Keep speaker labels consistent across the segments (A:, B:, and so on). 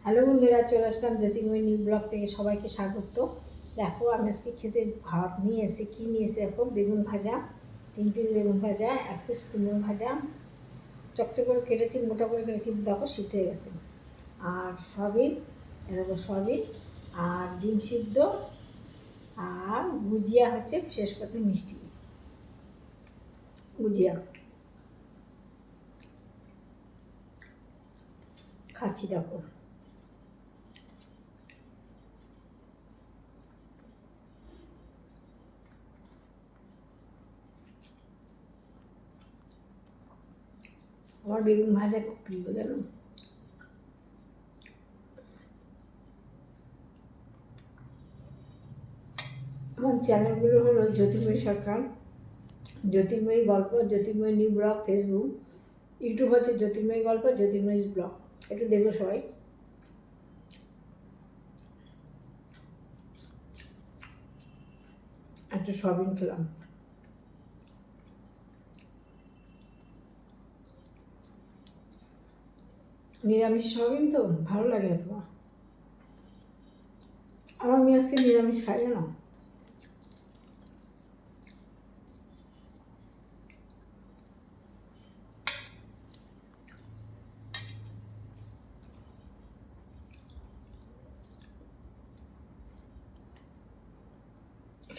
A: Hello বন্ধুরা, চলে আসলাম জ্যোতির্ময় new blog থেকে। সবাইকে স্বাগত। দেখো আমি আজকে খেতে ভাত নিয়ে এসে কী নিয়ে এসে দেখো, বেগুন ভাজা, 3 পিস বেগুন ভাজা, 1 পিস কুমড়ো ভাজা, চকচক করে কেটেছি, মোটা করে কেটেছি, দেখো সিদ্ধ হয়ে গেছে। আর সয়াবিন, দেখো সয়াবিন আর ডিম সিদ্ধ, আর গুজিয়া হচ্ছে শেষ পাতে মিষ্টি গুজিয়া খাচ্ছি দেখো। আমার বেগুন ভাজা খুব প্রিয় জানো। আমার চ্যানেলগুলো হলো জ্যোতির্ময়ী সরকার, জ্যোতির্ময়ী গল্প, জ্যোতির্ময়ী নিউ ব্লগ ফেসবুক, ইউটিউব হচ্ছে জ্যোতির্ময়ী গল্প, জ্যোতির্ময়ী ব্লগ। একটু দেখবো সবাই। একটু সয়াবিন খেলাম। নিরামিষ সয়াবিন তো ভালো লাগে না তোমার? আমার মেয়ে আজকে নিরামিষ খায় না।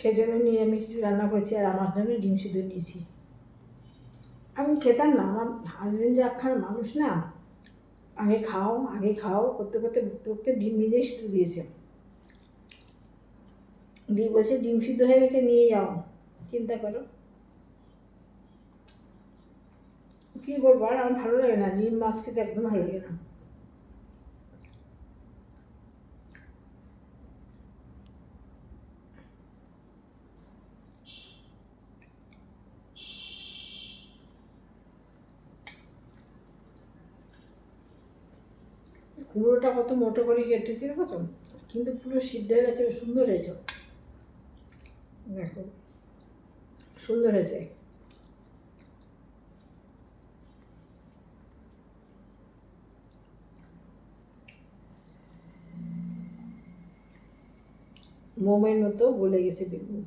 A: সেই জন্য নিরামিষ রান্না করেছি, আর আমার জন্য ডিম সিদ্ধ নিয়েছি। আমি খেতাম না, আমার হাজবেন্ড যে একখানা মানুষ না, আগে খাও আগে খাও করতে করতে ভুগতে ভুগতে ডিম নিজেই সিদ্ধ দিয়েছে, দিয়ে বলছে ডিম সিদ্ধ হয়ে গেছে নিয়ে যাও। চিন্তা করো, কী করবো। আর আমার ভালো লাগে না, ডিম মাছ খেতে একদম ভালো লাগে না। কুমড়োটা কত মোটো করে কেটেছি দেখো, কিন্তু পুরো সিদ্ধ হয়ে গেছে, সুন্দর হয়েছে। দেখো সুন্দর হয়েছে। মোমের মতো গলে গেছে বেগুন।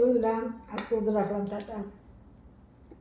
A: বন্ধুরা, আজকে মতো রাখলাম, টাটা।